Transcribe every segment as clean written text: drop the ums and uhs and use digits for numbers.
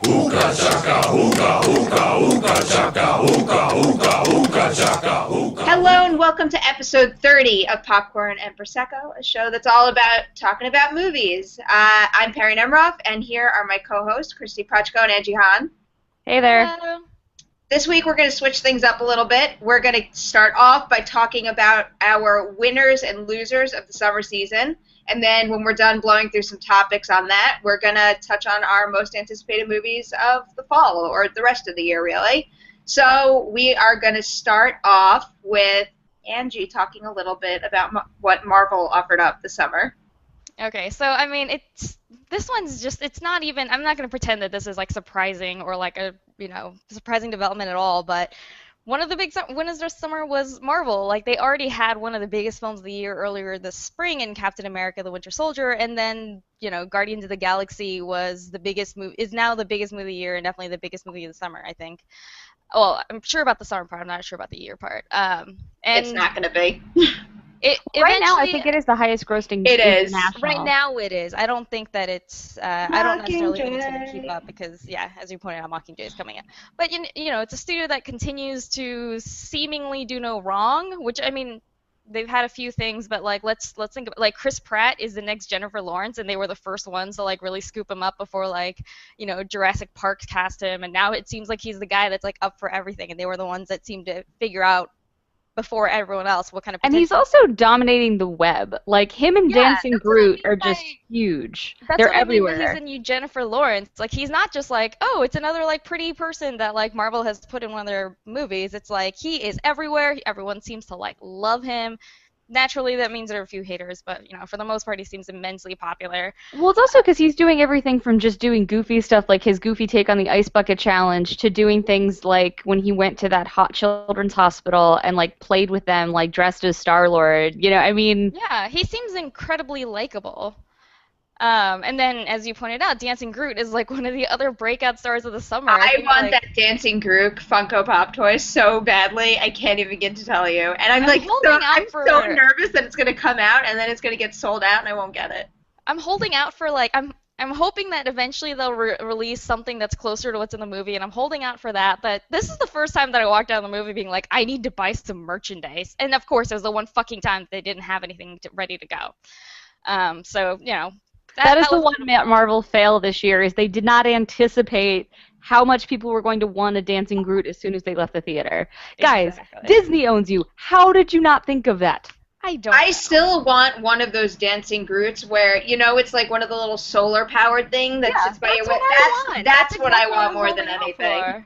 Hookah chaka, hookah, hookah, hookah chaka, hookah, hookah, hookah chaka, hookah. Hello and welcome to episode 30 of Popcorn and Prosecco, a show that's all about talking about movies. I'm Perri Nemiroff, and here are my co-hosts, Kristy, Puchko, and Angie Han. Hey there. Hello. This week we're going to switch things up a little bit. We're going to start off by talking about our winners and losers of the summer season, and then when we're done blowing through some topics on that, we're going to touch on our most anticipated movies of the fall, or the rest of the year, really. So we are going to start off with Angie talking a little bit about what Marvel offered up this summer. Okay, so I mean, this one's just, it's not even, I'm not going to pretend that this is like surprising or like a, surprising development at all, but one of the big winners this summer was Marvel. Like, they already had one of the biggest films of the year earlier this spring in Captain America: The Winter Soldier, and then, Guardians of the Galaxy was the biggest movie, is now the biggest movie of the year and definitely the biggest movie of the summer, I think. Well, I'm sure about the summer part. I'm not sure about the year part. And it's not going to be. Right now, I think it is the highest grossing. It is. Right now, it is. I don't think that it's. I don't necessarily think it's going to keep up because, yeah, as you pointed out, Mockingjay is coming out. But it's a studio that continues to seemingly do no wrong. Which, I mean, they've had a few things, but like let's think about, like, Chris Pratt is the next Jennifer Lawrence, and they were the first ones to like really scoop him up before, like, Jurassic Park cast him, and now it seems like he's the guy that's like up for everything, and they were the ones that seemed to figure out before everyone else what kind of potential. And he's also dominating the web. Like, him and Dancing Groot are just huge. They're everywhere. He's a new Jennifer Lawrence. Like, he's not just like, oh, it's another like pretty person that like Marvel has put in one of their movies. It's like he is everywhere. Everyone seems to like love him. Naturally, that means there are a few haters, but, for the most part, he seems immensely popular. Well, it's also because he's doing everything from just doing goofy stuff, like his goofy take on the Ice Bucket Challenge, to doing things like when he went to that hot children's hospital and, like, played with them, like, dressed as Star-Lord. Yeah, he seems incredibly likable. And then, as you pointed out, Dancing Groot is like one of the other breakout stars of the summer. I want that Dancing Groot Funko Pop toy so badly, I can't even begin to tell you. And I'm so nervous that it's going to come out and then it's going to get sold out and I won't get it. I'm holding out for, like, I'm hoping that eventually they'll release something that's closer to what's in the movie, and I'm holding out for that. But this is the first time that I walked out of the movie being like, I need to buy some merchandise. And, of course, it was the one fucking time they didn't have anything ready to go. So, That is the one Marvel fail this year, is they did not anticipate how much people were going to want a Dancing Groot as soon as they left the theater. Exactly. Guys, Disney owns you. How did you not think of that? I still want one of those Dancing Groots where, it's like one of the little solar-powered thing that sits by your window. That's what I want more than anything.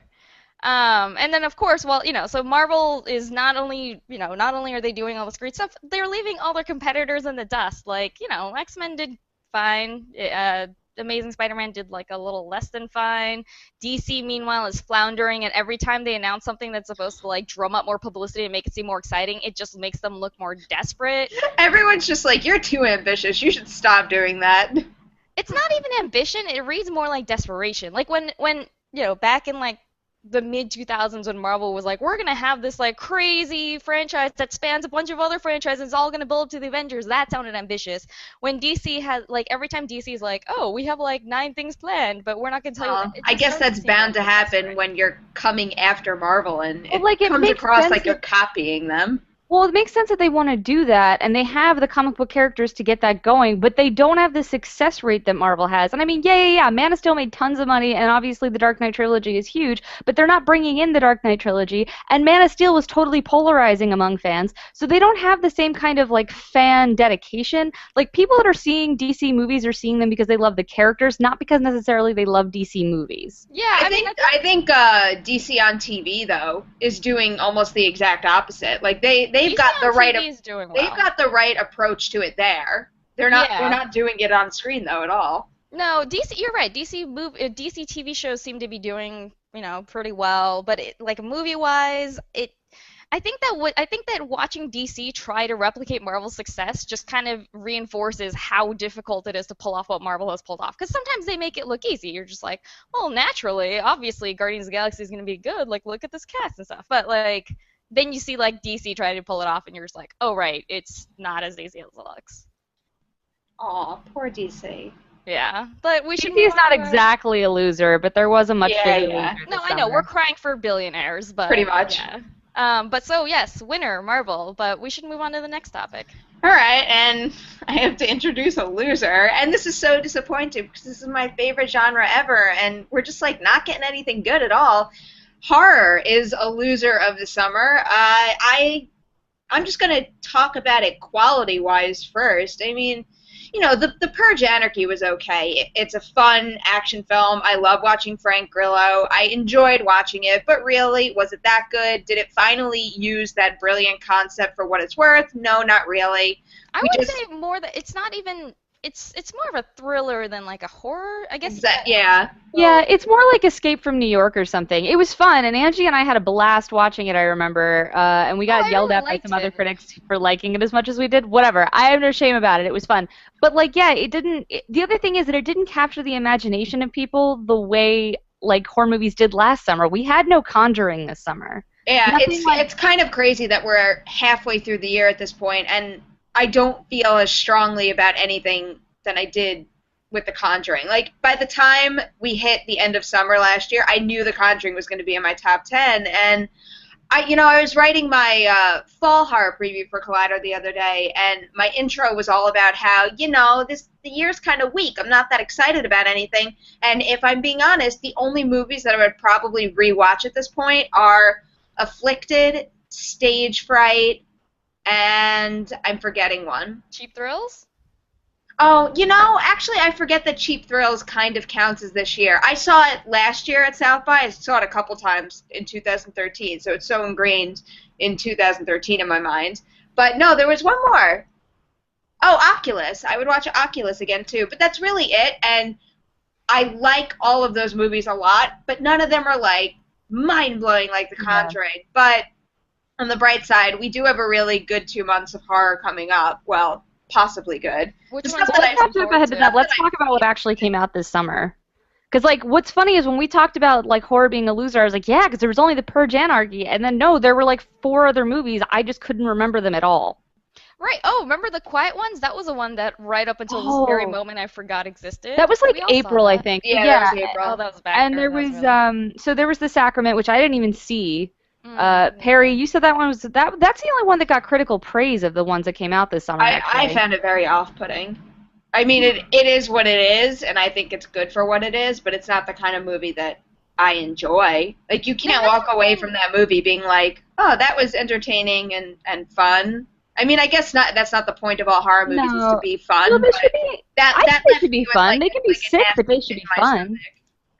And then, of course, so Marvel is not only are they doing all this great stuff, they're leaving all their competitors in the dust. Like, X-Men did fine. Amazing Spider-Man did like a little less than fine. DC, meanwhile, is floundering, and every time they announce something that's supposed to like drum up more publicity and make it seem more exciting, it just makes them look more desperate. Everyone's just like, you're too ambitious. You should stop doing that. It's not even ambition. It reads more like desperation. Like when back in like the mid-2000s when Marvel was like, we're going to have this like crazy franchise that spans a bunch of other franchises, it's all going to build up to the Avengers. That sounded ambitious. When DC has, like, every time DC is like, oh, we have like 9 things planned, but we're not going to tell you. I guess that's bound to happen when you're coming after Marvel and it comes across like you're copying them. Well, it makes sense that they want to do that, and they have the comic book characters to get that going, but they don't have the success rate that Marvel has. And I mean, yeah, Man of Steel made tons of money, and obviously the Dark Knight trilogy is huge, but they're not bringing in the Dark Knight trilogy, and Man of Steel was totally polarizing among fans, so they don't have the same kind of, like, fan dedication. Like, people that are seeing DC movies are seeing them because they love the characters, not because necessarily they love DC movies. Yeah, I think DC on TV, though, is doing almost the exact opposite. Like, they've got the right approach to it there. They're not doing it on screen though at all. No, DC, you're right. DC TV shows seem to be doing, pretty well, but like movie-wise, I think that watching DC try to replicate Marvel's success just kind of reinforces how difficult it is to pull off what Marvel has pulled off. Because sometimes they make it look easy. You're just like, well, naturally, obviously, Guardians of the Galaxy is going to be good. Like, look at this cast and stuff. But like, then you see like DC try to pull it off, and you're just like, oh right, it's not as easy as it looks. Aw, poor DC. Yeah, but we should Kristy is move not on to exactly a loser, but there was a much bigger Yeah. loser No, this I know, summer. we're crying for billionaires, but Pretty much. yeah. But so, yes, winner, Marvel, but we should move on to the next topic. All right, and I have to introduce a loser, and this is so disappointing because this is my favorite genre ever, and we're just like not getting anything good at all. Horror is a loser of the summer. I'm just gonna talk about it quality-wise first. I mean, the Purge Anarchy was okay. It's a fun action film. I love watching Frank Grillo. I enjoyed watching it, but really, was it that good? Did it finally use that brilliant concept for what it's worth? No, not really. I would say more that it's not even. It's more of a thriller than like a horror, I guess. Yeah. Yeah, it's more like Escape from New York or something. It was fun, and Angie and I had a blast watching it, I remember, and we got I yelled really at by liked some other it. critics for liking it as much as we did. Whatever. I have no shame about it. It was fun. But, like, yeah, the other thing is that it didn't capture the imagination of people the way, like, horror movies did last summer. We had no Conjuring this summer. Yeah, it's kind of crazy that we're halfway through the year at this point, and I don't feel as strongly about anything than I did with The Conjuring. Like, by the time we hit the end of summer last year, I knew The Conjuring was going to be in my top 10, and I was writing my fall horror preview for Collider the other day, and my intro was all about how, the year's kind of weak. I'm not that excited about anything, and if I'm being honest, the only movies that I would probably rewatch at this point are Afflicted, Stage Fright, and I'm forgetting one. Cheap Thrills? Oh, actually, I forget that Cheap Thrills kind of counts as this year. I saw it last year at South by. I saw it a couple times in 2013, so it's so ingrained in 2013 in my mind. But no, there was one more. Oh, Oculus. I would watch Oculus again, too. But that's really it, and I like all of those movies a lot, but none of them are, like, mind-blowing like The Conjuring. Yeah. But on the bright side, we do have a really good 2 months of horror coming up. Well, possibly good. Let's talk about what actually came out this summer. Because, like, what's funny is when we talked about, like, horror being a loser, I was like, yeah, because there was only the Purge Anarchy. And then, no, there were, like, 4 other movies. I just couldn't remember them at all. Right. Oh, remember The Quiet Ones? That was the one that right up until this very moment I forgot existed. That was, like, April, I think. Yeah, that was April. Oh, that was back. And there was, so there was The Sacrament, which I didn't even see. Perri, you said that one was that's the only one that got critical praise of the ones that came out this summer. I found it very off-putting. I mean, it is what it is, and I think it's good for what it is, but it's not the kind of movie that I enjoy. Like, you can't walk away from that movie being like, oh, that was entertaining and fun. I mean, I guess that's not the point of all horror movies is to be fun. No, they should be. I think they should be fun. Like, they can be sick, but they should be fun.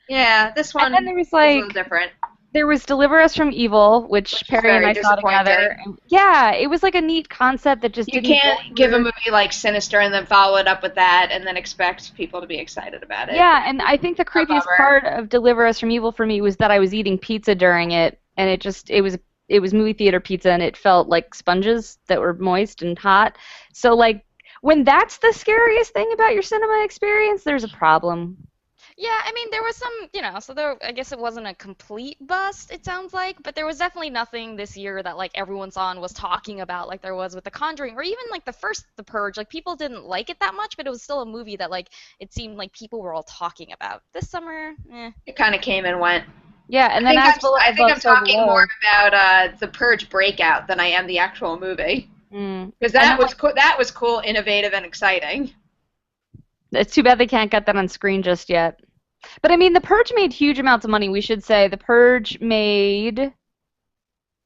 Yeah, this one. And then there was a little different. There was Deliver Us from Evil, which Perri and I saw together. Yeah, it was like a neat concept that just didn't. You can't give a movie like Sinister and then follow it up with that and then expect people to be excited about it. Yeah, and I think the creepiest part of Deliver Us from Evil for me was that I was eating pizza during it, and it was movie theater pizza, and it felt like sponges that were moist and hot. So, like, when that's the scariest thing about your cinema experience, there's a problem. Yeah, I mean, there was some, so I guess it wasn't a complete bust, it sounds like, but there was definitely nothing this year that, like, everyone saw and was talking about like there was with The Conjuring, or even, like, The Purge. Like, people didn't like it that much, but it was still a movie that, like, it seemed like people were all talking about. This summer, It kind of came and went. Yeah, and then I think I'm talking more about The Purge Breakout than I am the actual movie. Because that was cool, innovative, and exciting. It's too bad they can't get that on screen just yet. But I mean, The Purge made huge amounts of money. We should say The Purge made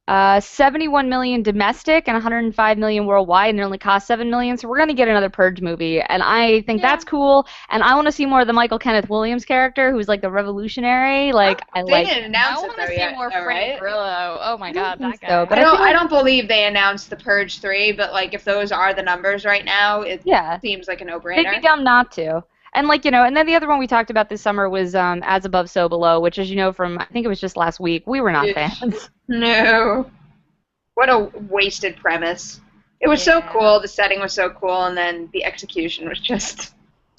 71 million domestic and 105 million worldwide, and it only cost 7 million. So we're gonna get another Purge movie, and I think that's cool. And I want to see more of the Michael Kenneth Williams character, who's like the revolutionary. Like they didn't announce it. I want to see more Frank Grillo. Oh my God, that guy. So, but I don't believe they announced The Purge 3, but like if those are the numbers right now, it seems like a no-brainer. They'd be dumb not to. And like, and then the other one we talked about this summer was As Above, So Below, which, as you know from, I think it was just last week, we were not fans. No. What a wasted premise. It was so cool, the setting was so cool, and then the execution was just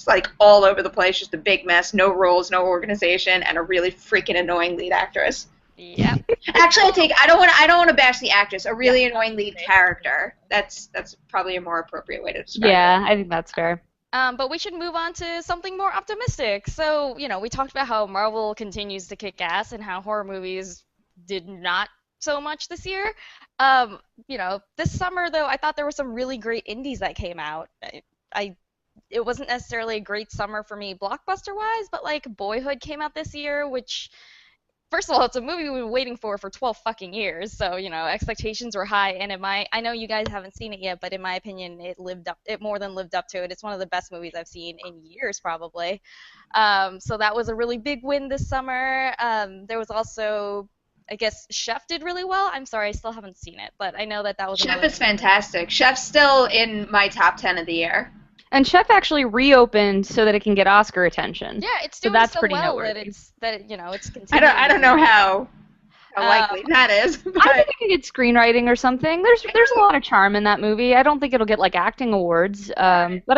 like all over the place, just a big mess, no rules, no organization, and a really freaking annoying lead actress. Yep. Actually, I don't want to bash the actress. A really annoying lead character. That's probably a more appropriate way to describe it. Yeah, I think that's fair. But we should move on to something more optimistic. So, we talked about how Marvel continues to kick ass and how horror movies did not so much this year. This summer though, I thought there were some really great indies that came out. I it wasn't necessarily a great summer for me blockbuster wise, but like Boyhood came out this year, which first of all, it's a movie we've been waiting for 12 fucking years. So, expectations were high, and I know you guys haven't seen it yet, but in my opinion, it more than lived up to it. It's one of the best movies I've seen in years, probably. So that was a really big win this summer. There was also, I guess, Chef did really well. I'm sorry, I still haven't seen it, but I know that was Chef is fantastic. Chef's still in my top 10 of the year. And Chef actually reopened so that it can get Oscar attention. Yeah, it's doing so that's so pretty well noteworthy. that it's continuing. I don't know how likely that is. But I think it can get screenwriting or something. There's a lot of charm in that movie. I don't think it'll get like acting awards, but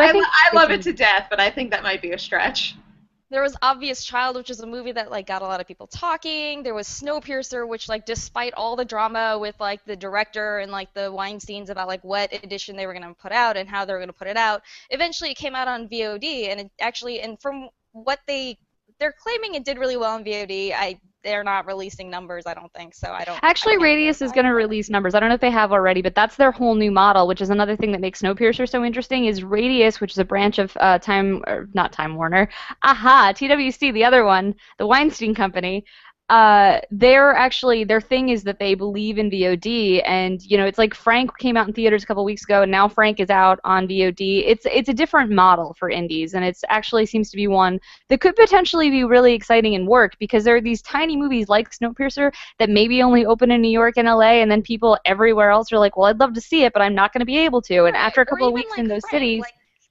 I think I love it to death, but I think that might be a stretch. There was Obvious Child, which is a movie that like got a lot of people talking. There was Snowpiercer, which like despite all the drama with like the director and like the Weinsteins about like what edition they were going to put out and how they were going to put it out, eventually it came out on VOD, and it actually, and from what they're claiming, it did really well on VOD. They're not releasing numbers, I don't think, so I don't. Actually, Radius is going to release numbers. I don't know if they have already, but that's their whole new model, which is another thing that makes Snowpiercer so interesting, is Radius, which is a branch of not Time Warner, TWC, the other one, the Weinstein Company. Their thing is that they believe in VOD, and it's like Frank came out in theaters a couple weeks ago, and now Frank is out on VOD. It's a different model for indies, and it's actually seems to be one that could potentially be really exciting and work, because there are these tiny movies like Snowpiercer that maybe only open in New York and LA, and then people everywhere else are like, well, I'd love to see it, but I'm not going to be able to. And after a couple of weeks in those cities,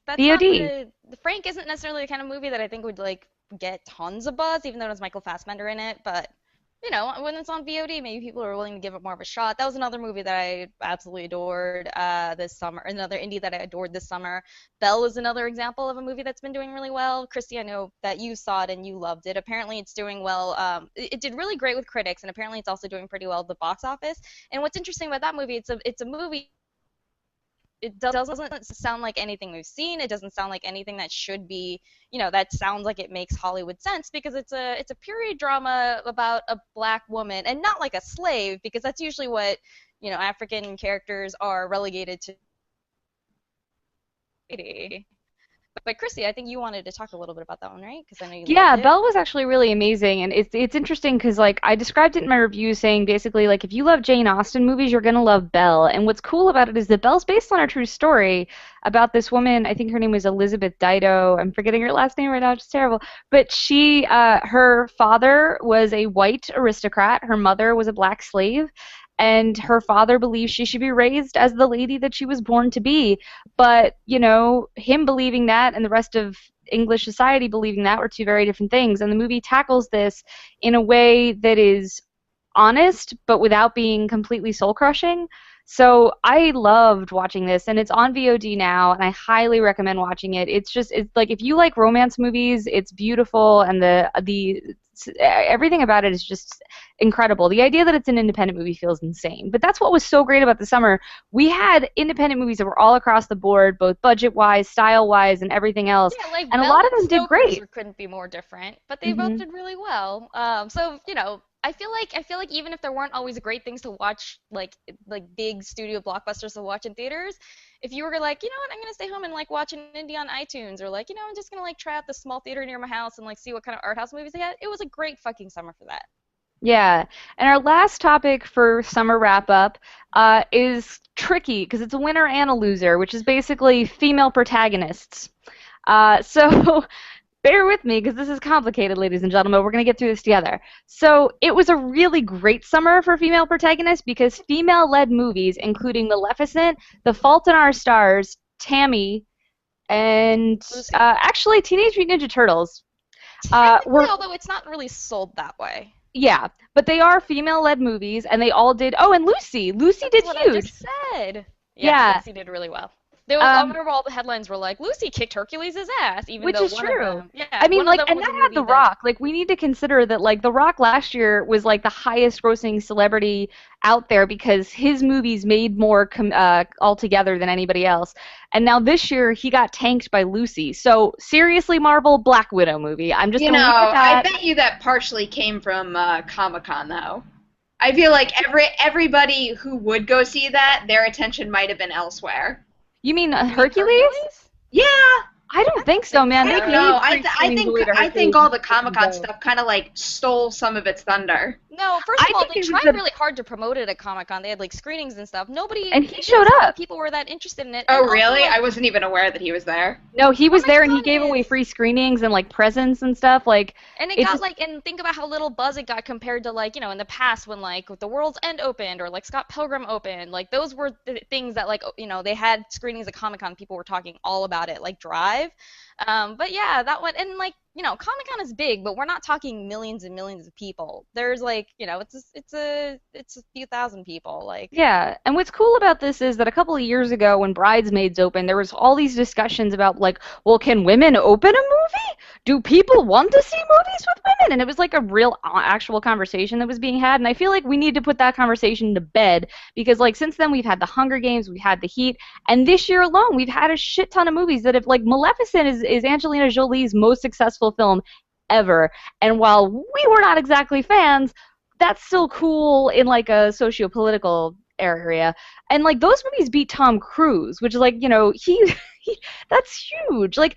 VOD. Frank isn't necessarily the kind of movie that I think would like get tons of buzz, even though there's Michael Fassbender in it, but when it's on VOD, maybe people are willing to give it more of a shot. That was another movie that I absolutely adored this summer. Another indie that I adored this summer. Belle is another example of a movie that's been doing really well. Kristy, I know that you saw it and you loved it. Apparently it's doing well. It did really great with critics, and apparently it's also doing pretty well at the box office. And what's interesting about that movie, it's a movie. It doesn't sound like anything we've seen. It doesn't sound like anything that should be, that sounds like it makes Hollywood sense, because it's a period drama about a black woman, and not like a slave, because that's usually what, African characters are relegated to. But Kristy, I think you wanted to talk a little bit about that one, right? Because I know you loved it. Belle was actually really amazing, and it's interesting because like I described it in my review saying basically like if you love Jane Austen movies, you're gonna love Belle. And what's cool about it is that Belle's based on a true story about this woman. I think her name was Elizabeth Dido. I'm forgetting her last name right now, which is terrible. But she, her father was a white aristocrat. Her mother was a black slave. And her father believed she should be raised as the lady that she was born to be. But, him believing that and the rest of English society believing that were two very different things. And the movie tackles this in a way that is honest, but without being completely soul-crushing. So I loved watching this, and it's on VOD now, and I highly recommend watching it. It's like if you like romance movies, it's beautiful, and the everything about it is just incredible. The idea that it's an independent movie feels insane, but that's what was so great about the summer. We had independent movies that were all across the board, both budget-wise, style-wise, and everything else, and a lot of them did great. Couldn't be more different, but they both did really well. So I feel like even if there weren't always great things to watch, like big studio blockbusters to watch in theaters, if you were like, you know what, I'm gonna stay home and like watch an indie on iTunes, or like, I'm just gonna like try out the small theater near my house and like see what kind of art house movies they had, it was a great fucking summer for that. Yeah, and our last topic for summer wrap-up is tricky because it's a winner and a loser, which is basically female protagonists. So bear with me because this is complicated, ladies and gentlemen. We're going to get through this together. So it was a really great summer for female protagonists because female-led movies, including Maleficent, The Fault in Our Stars, Tammy, and actually Teenage Mutant Ninja Turtles. Although it's not really sold that way. Yeah, but they are female-led movies, and they all did. Oh, and Lucy. Lucy did huge. I just said. Yeah. Lucy did really well. There was, I remember all the headlines were like, Lucy kicked Hercules' ass, even which though is one true. of them, yeah, I mean, one like, of them and was that a had movie The that, Rock. Like, we need to consider that, like, The Rock last year was, like, the highest grossing celebrity out there because his movies made more altogether than anybody else. And now this year, he got tanked by Lucy. So, seriously, Marvel, Black Widow movie. I'm just You going know, to leave it at I bet you that partially came from Comic-Con, though. I feel like everybody who would go see that, their attention might have been elsewhere. You mean You mean Hercules? Yeah, I don't think so, man. I They don't gave know. free screenings away to I think Hercules all the and stuff Comic-Con and go. stuff kind of like stole some of its thunder. No, first of I all, think they it was tried a- really hard to promote it at Comic-Con. They had like screenings and stuff. Nobody, And they he didn't showed seem like up. people were that interested in it. Oh, And also, really? like, I wasn't even aware that he was there. No, he was there and he Comic-Con gave away is- free screenings and, like, presents and stuff. Like, And it it got just- like, and think about how little buzz it got compared to like, in the past when like The World's End opened or like Scott Pilgrim opened. Like those were the things that like, they had screenings at Comic-Con. People were talking all about it, like Drive. But yeah, that one, and like, Comic-Con is big, but we're not talking millions and millions of people. There's like, it's a few thousand people. Like, Yeah, and what's cool about this is that a couple of years ago when Bridesmaids opened, there was all these discussions about, like, well, can women open a movie? Do people want to see movies with women? And it was like a real actual conversation that was being had, and I feel like we need to put that conversation to bed because, like, since then we've had the Hunger Games, we've had the Heat, and this year alone we've had a shit ton of movies that have, like, Maleficent is Angelina Jolie's most successful film ever, and while we were not exactly fans, that's still cool in like a socio-political area. And like those movies beat Tom Cruise, which is like, he that's huge. Like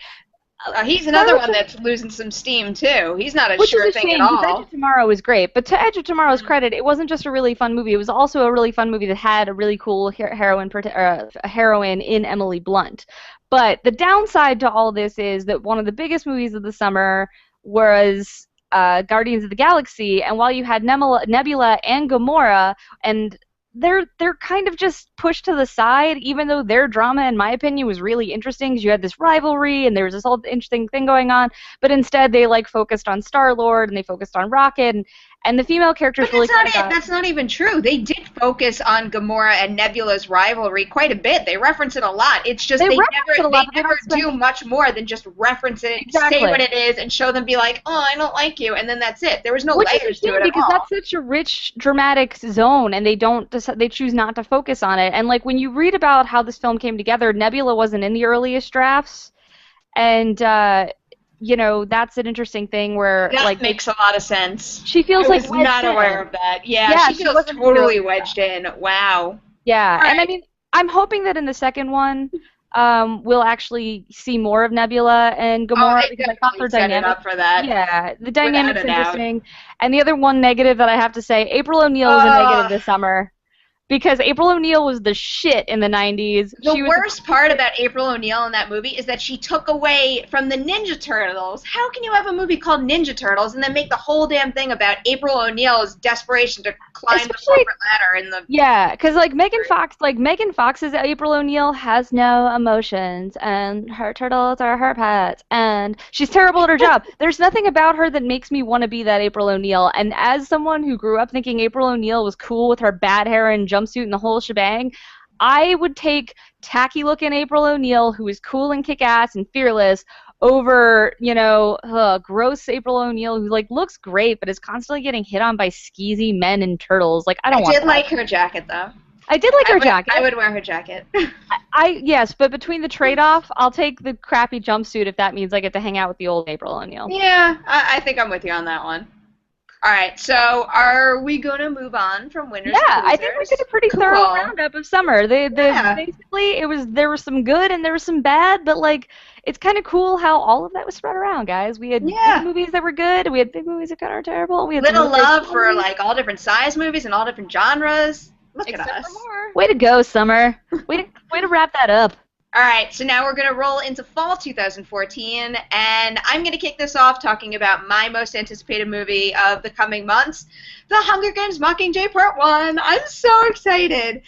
He's another one that's losing some steam too. He's not a which sure is a thing shame, at 'cause Edge all. of Tomorrow is great, but to Edge of Tomorrow's credit, it wasn't just a really fun movie. It was also a really fun movie that had a really cool heroine in Emily Blunt. But the downside to all this is that one of the biggest movies of the summer was Guardians of the Galaxy, and while you had Nebula and Gamora, and they're kind of just pushed to the side, even though their drama, in my opinion, was really interesting because you had this rivalry and there was this whole interesting thing going on, but instead they like focused on Star-Lord and they focused on Rocket, and the female characters But really that's not even true. They did focus on Gamora and Nebula's rivalry quite a bit. They reference it a lot. It's just They they reference it a lot, but they never don't do much more than just reference it, Exactly. say what it is, and show them be like, oh, I don't like you, and then that's it. There was no Which is layers a to shame it at because all. that's such a rich dramatic zone, and they choose not to focus on it. And like when you read about how this film came together, Nebula wasn't in the earliest drafts, and that's an interesting thing where That like makes a lot of sense. she feels I like was wedged not in. aware of that. Yeah, Yeah, she she feels wasn't totally really- wedged in. Wow. Yeah, All and I right. mean, I'm hoping that in the second one, we'll actually see more of Nebula and Gamora They because I thought definitely their set it dynamic. up for that. Yeah, the dynamic's Without a doubt. interesting. And the other one negative that I have to say, April O'Neil is a negative this summer. Because April O'Neil was the shit in the 90s. The worst part about April O'Neil in that movie is that she took away from the Ninja Turtles. How can you have a movie called Ninja Turtles and then make the whole damn thing about April O'Neil's desperation to climb the Especially- corporate ladder in the... Yeah, because Megan Fox's April O'Neil has no emotions, and her turtles are her pets, and she's terrible at her job. There's nothing about her that makes me want to be that April O'Neil. And as someone who grew up thinking April O'Neil was cool with her bad hair and jumpsuit and the whole shebang, I would take tacky-looking April O'Neil, who is cool and kick-ass and fearless, over, gross April O'Neil, who, looks great, but is constantly getting hit on by skeezy men and turtles. I don't want I did that. like her jacket, though. I did like her jacket. I would wear her jacket. Yes, but between the trade-off, I'll take the crappy jumpsuit if that means I get to hang out with the old April O'Neil. Yeah, I think I'm with you on that one. All right, so are we going to move on from winners Yeah, to I losers? think we did a pretty Cool. thorough roundup of summer. Yeah. Basically, there was some good and there was some bad, but it's kind of cool how all of that was spread around, guys. We had big movies that were good, we had big movies that kind of terrible, we had Little some really love good for movies. all different size movies and all different genres. Look except at us. for more. Way to go, Summer. Way to wrap that up. All right, so now we're going to roll into fall 2014, and I'm going to kick this off talking about my most anticipated movie of the coming months, The Hunger Games Mockingjay Part 1. I'm so excited.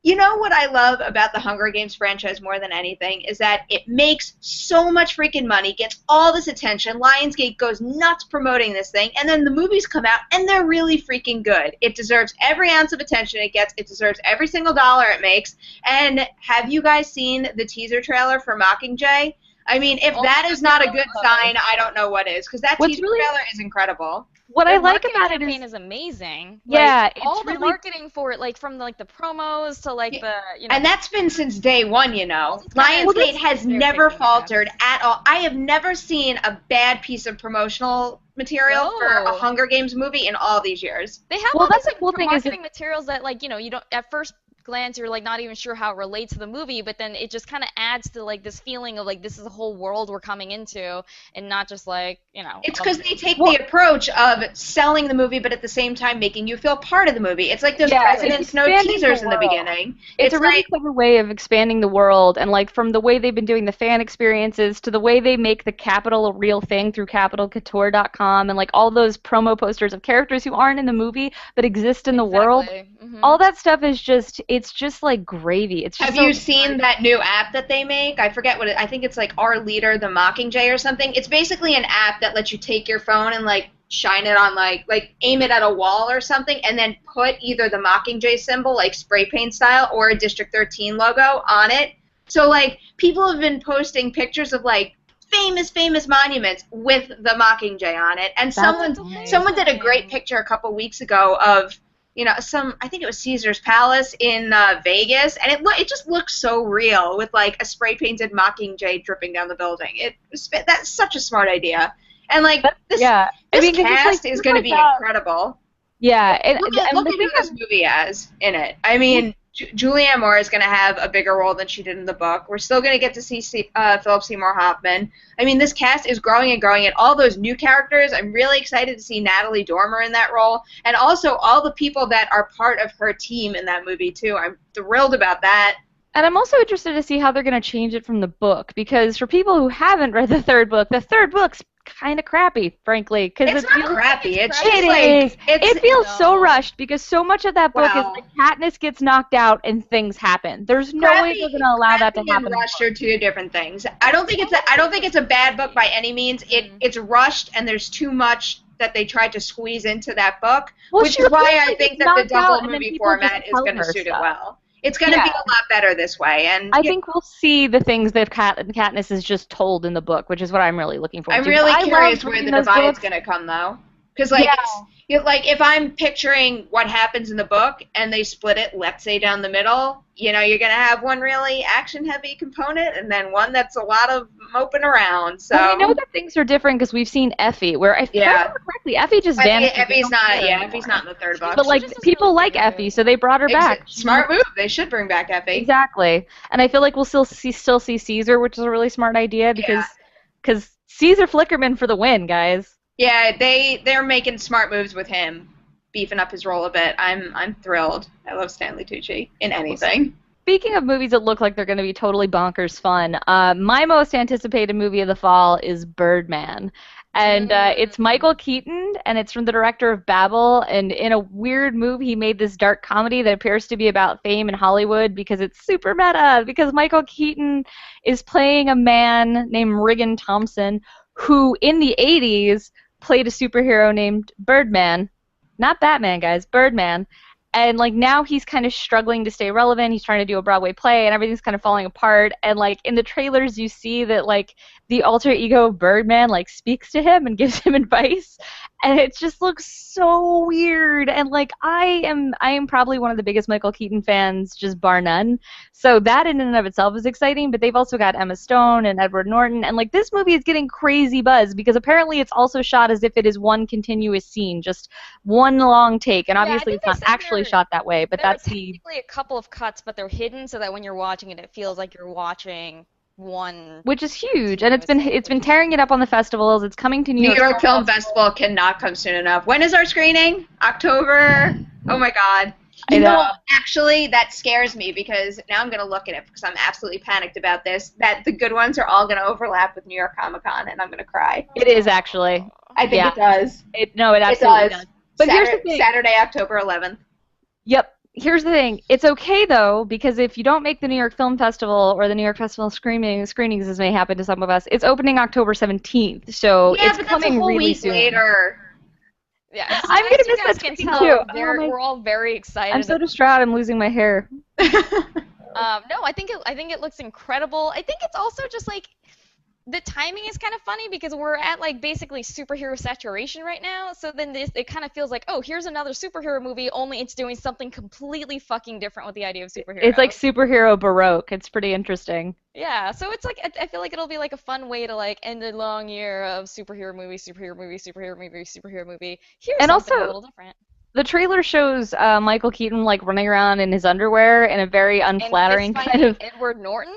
You know what I love about the Hunger Games franchise more than anything is that it makes so much freaking money, gets all this attention, Lionsgate goes nuts promoting this thing, and then the movies come out and they're really freaking good. It deserves every ounce of attention it gets. It deserves every single dollar it makes. And have you guys seen the teaser trailer for Mockingjay? I mean, if that is not a good sign, I don't know what is, because that teaser trailer is incredible. What I like about it campaign is amazing. Yeah, like, all the marketing for it, like from the promos to like the and that's been since day one. Lionsgate has never faltered at all. I have never seen a bad piece of promotional material for a Hunger Games movie in all these years. They have all these marketing materials that you don't at first glance you're not even sure how it relates to the movie, but then it just kind of adds to this feeling of this is a whole world we're coming into, and not just It's because they take the approach of selling the movie, but at the same time making you feel part of the movie. It's like those President's Note teasers in the beginning. It's a really clever way of expanding the world, and from the way they've been doing the fan experiences to the way they make the Capitol a real thing through CapitolCouture.com, and all those promo posters of characters who aren't in the movie but exist in the world. Mm-hmm. All that stuff is it's just like gravy. It's just Have you seen that new app that they make? I forget what I think it's Our Leader, the Mockingjay or something. It's basically an app that lets you take your phone and shine it on aim it at a wall or something, and then put either the Mockingjay symbol, spray paint style, or a District 13 logo on it. So people have been posting pictures of famous monuments with the Mockingjay on it, and someone did a great picture a couple weeks ago of I think it was Caesar's Palace in Vegas, and it just looks so real with a spray painted Mockingjay dripping down the building. That's such a smart idea, and this cast is going to be incredible. Yeah, look at who this movie has in it. I mean, Julianne Moore is going to have a bigger role than she did in the book. We're still going to get to see Philip Seymour Hoffman. I mean, this cast is growing and growing, and all those new characters, I'm really excited to see Natalie Dormer in that role, and also all the people that are part of her team in that movie, too. I'm thrilled about that. And I'm also interested to see how they're going to change it from the book, because for people who haven't read the third book's kind of crappy, frankly. It's not crappy. It feels so rushed, because so much of that book is Katniss gets knocked out and things happen. There's no way they're going to allow that to happen. Rushed are two different things. I don't think it's a bad book by any means. It's rushed, and there's too much that they tried to squeeze into that book, which is why I think that the double movie format is going to suit it well. It's going to be a lot better this way, and I think we'll see the things that Katniss is just told in the book, which is what I'm really looking forward to. I'm really curious where the divide's going to come, though, because if I'm picturing what happens in the book and they split it, let's say down the middle, you're going to have one really action-heavy component and then one that's a lot of moping around. So we know that things are different because we've seen Effie, where if I remember correctly, Effie just vanished. Effie's not in the third book. But people like Effie, so they brought her back. Smart move. They should bring back Effie. Exactly, and I feel like we'll still see Caesar, which is a really smart idea because Caesar Flickerman for the win, guys. Yeah, they're making smart moves with him, beefing up his role a bit. I'm thrilled. I love Stanley Tucci in anything. Speaking of movies that look like they're going to be totally bonkers fun, my most anticipated movie of the fall is Birdman. And it's Michael Keaton, and it's from the director of Babel, and in a weird move he made this dark comedy that appears to be about fame in Hollywood because it's super meta, because Michael Keaton is playing a man named Regan Thompson who in the 80s played a superhero named Birdman. Not Batman, guys, Birdman. And now he's kind of struggling to stay relevant. He's trying to do a Broadway play, and everything's kind of falling apart. And in the trailers, you see that the alter ego of Birdman speaks to him and gives him advice, and it just looks so weird. And I am probably one of the biggest Michael Keaton fans, just bar none. So that in and of itself is exciting. But they've also got Emma Stone and Edward Norton, and this movie is getting crazy buzz because apparently it's also shot as if it is one continuous scene, just one long take. And obviously it's not actually shot that way, but that's technically a couple of cuts, but they're hidden so that when you're watching it feels like you're watching one, which is huge, and it's been tearing it up on the festivals. It's coming to New York Film Festival cannot come soon enough. When is our screening? October. Oh my God. You know, actually, that scares me because now I'm going to look at it because I'm absolutely panicked about this, that the good ones are all going to overlap with New York Comic Con, and I'm going to cry. It is actually. I think it does. It absolutely does. But here's the thing. Saturday, October 11th. Yep. Here's the thing. It's okay, though, because if you don't make the New York Film Festival or the New York Festival screenings, as may happen to some of us, it's opening October 17th, so Yeah, it's but that's a coming whole really week soon. later. Yeah, so I'm as gonna you miss guys that can screening, tell, too. we're all very excited. I'm so distraught. I'm losing my hair. No, I think it looks incredible. I think it's also just like the timing is kind of funny because we're at like basically superhero saturation right now. So then it kind of feels like, oh, here's another superhero movie, only it's doing something completely fucking different with the idea of superhero. It's like superhero baroque. It's pretty interesting. Yeah, so it's like I feel like it'll be like a fun way to like end a long year of superhero movie. Here's And something also, a little different. the trailer shows Michael Keaton like running around in his underwear in a very And unflattering fist kind of. fighting Edward Norton.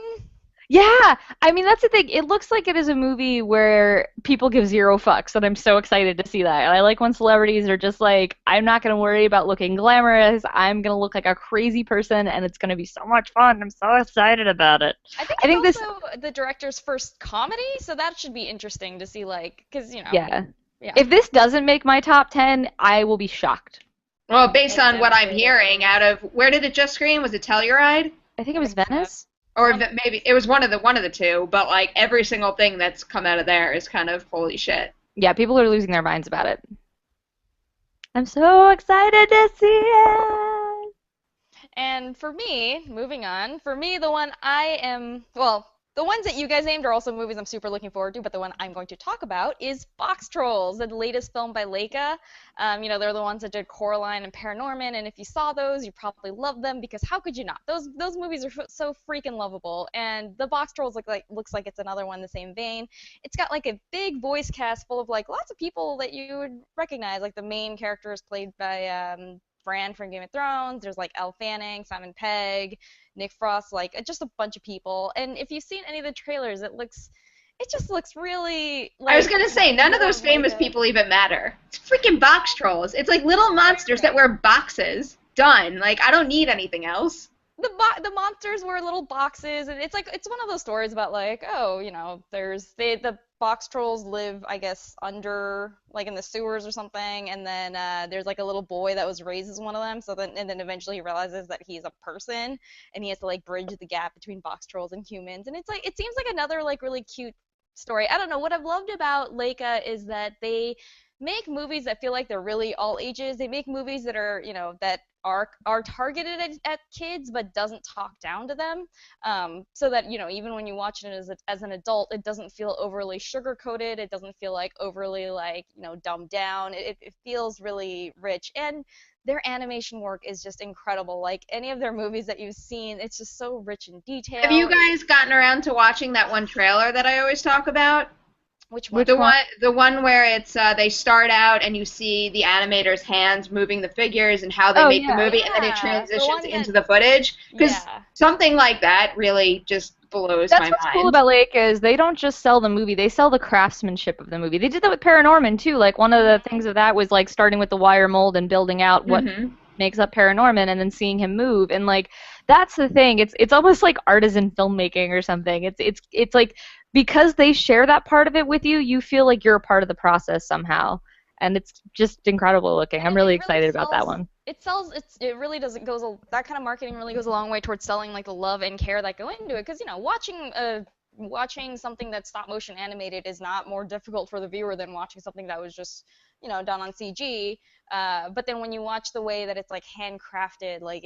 Yeah, I mean that's the thing. It looks like it is a movie where people give zero fucks, and I'm so excited to see that. And I like when celebrities are just like, I'm not gonna worry about looking glamorous. I'm gonna look like a crazy person, and it's gonna be so much fun. I'm so excited about it. I think it's also the director's first comedy, so that should be interesting to see, like, because Yeah. Yeah. If this doesn't make my top 10, I will be shocked. Well, based on what I'm hearing out of where did it just screen? Was it Telluride? I think it was Venice. Or maybe it was one of the two, but like every single thing that's come out of there is kind of holy shit. Yeah, people are losing their minds about it. I'm so excited to see it. And for me, moving on, the one the ones that you guys named are also movies I'm super looking forward to, but the one I'm going to talk about is Box Trolls, the latest film by Leica. They're the ones that did Coraline and Paranorman, and if you saw those, you probably loved them because how could you not? Those movies are so freaking lovable, and the Box Trolls looks like it's another one in the same vein. It's got like a big voice cast full of like lots of people that you would recognize, like the main character is played by Bran from Game of Thrones. There's like Elle Fanning, Simon Pegg, Nick Frost, like just a bunch of people. And if you've seen any of the trailers, it just looks really like, I was gonna say none of those famous people even matter. It's freaking box trolls. It's like little monsters that wear boxes. Done. Like I don't need anything else. The monsters were little boxes, and it's one of those stories about like, oh, the box trolls live, I guess, under like in the sewers or something, and then there's like a little boy that was raised as one of them, and then eventually he realizes that he's a person, and he has to like bridge the gap between box trolls and humans, and it seems like another like really cute story. I don't know, what I've loved about Leica is that they make movies that feel like they're really all ages. They make movies that are, that are targeted at kids but doesn't talk down to them, so that even when you watch it as an adult, it doesn't feel overly sugar coated. It doesn't feel like overly like dumbed down. It feels really rich, and their animation work is just incredible. Like any of their movies that you've seen, it's just so rich in detail. Have you guys gotten around to watching that one trailer that I always talk about? Which one? The one where it's they start out and you see the animator's hands moving the figures and how they make the movie, and then it transitions into the footage. Because something like that really just blows my mind. That's what's cool about Leica is they don't just sell the movie; they sell the craftsmanship of the movie. They did that with Paranorman too. Like one of the things of that was like starting with the wire mold and building out what makes up Paranorman, and then seeing him move. And like that's the thing. It's almost like artisan filmmaking or something. It's like, because they share that part of it with you, you feel like you're a part of the process somehow, and it's just incredible looking. I'm really excited about that one. It really doesn't that kind of marketing really goes a long way towards selling like the love and care that go into it, because watching something that's stop motion animated is not more difficult for the viewer than watching something that was just done on CG. But then when you watch the way that it's like handcrafted, like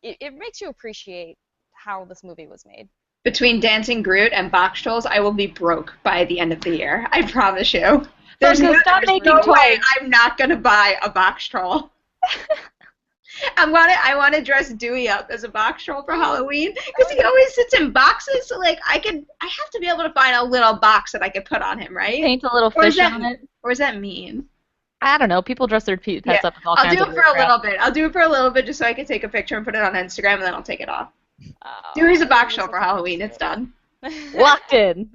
it makes you appreciate how this movie was made. Between Dancing Groot and Box Trolls, I will be broke by the end of the year. I promise you. There's no way I'm not going to buy a box troll. I want to dress Dewey up as a box troll for Halloween because he always sits in boxes. So like I have to be able to find a little box that I could put on him, right? Paint a little fish on it. Or is that mean? I don't know. People dress their pets up with all I'll kinds do of it for a little bit. I'll do it for a little bit just so I can take a picture and put it on Instagram, and then I'll take it off. Dewey's a box troll for Halloween. It's done. Locked in.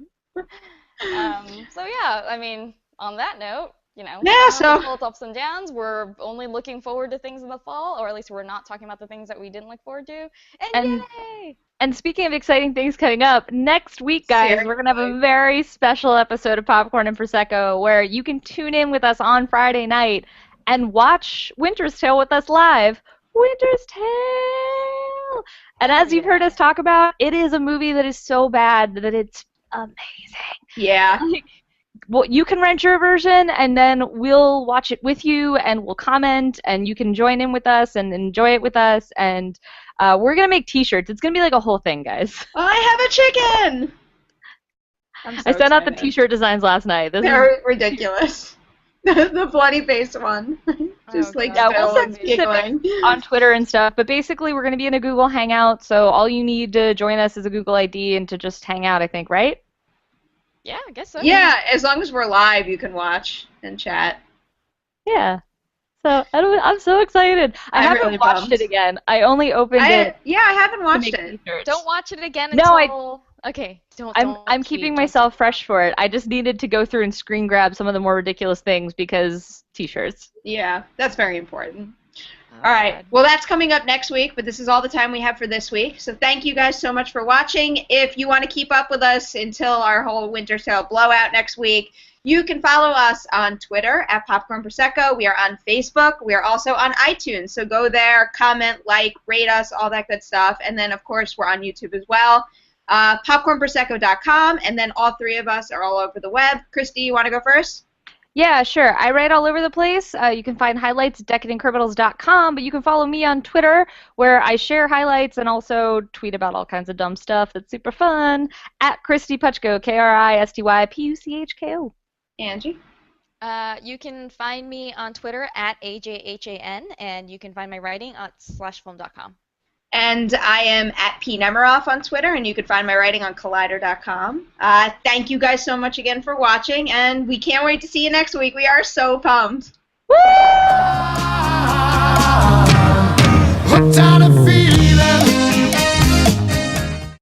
So yeah, I mean, on that note, so ups and downs. We're only looking forward to things in the fall, or at least we're not talking about the things that we didn't look forward to. And yay! And speaking of exciting things coming up, next week, guys, we're going to have a very special episode of Popcorn and Prosecco where you can tune in with us on Friday night and watch Winter's Tale with us live, Winter's Tale. And as you've heard us talk about, it is a movie that is so bad that it's amazing. Yeah. Well, you can rent your version, and then we'll watch it with you, and we'll comment, and you can join in with us and enjoy it with us, and we're going to make T-shirts. It's going to be like a whole thing, guys. I have a chicken! I sent out the T-shirt designs last night. They're ridiculous. The bloody face one. Just we'll send specifics on Twitter and stuff, but basically we're going to be in a Google Hangout, so all you need to join us is a Google ID and to just hang out, I think, right? Yeah, I guess so. Yeah, as long as we're live, you can watch and chat. Yeah. So I'm so excited. I haven't really watched pumped. it again. I only opened it. Yeah, I haven't watched it. T-shirts. Don't watch it again until... Okay, I'm keeping myself fresh for it. I just needed to go through and screen grab some of the more ridiculous things because T-shirts. Yeah, that's very important. All right. Well, that's coming up next week, but this is all the time we have for this week. So thank you guys so much for watching. If you want to keep up with us until our whole Winter Tale blowout next week, you can follow us on Twitter at Popcorn Prosecco. We are on Facebook. We are also on iTunes. So go there, comment, like, rate us, all that good stuff. And then, of course, we're on YouTube as well. PopcornProsecco.com. And then all three of us are all over the web. Kristy, you want to go first? Yeah, sure. I write all over the place. You can find highlights at decadentcriminals.com, but you can follow me on Twitter, where I share highlights and also tweet about all kinds of dumb stuff that's super fun, at Kristy Puchko, KristyPuchko. Angie? You can find me on Twitter at AJHAN, and you can find my writing at /film.com. And I am at Nemiroff on Twitter, and you can find my writing on Collider.com. Thank you guys so much again for watching, and we can't wait to see you next week. We are so pumped. Woo!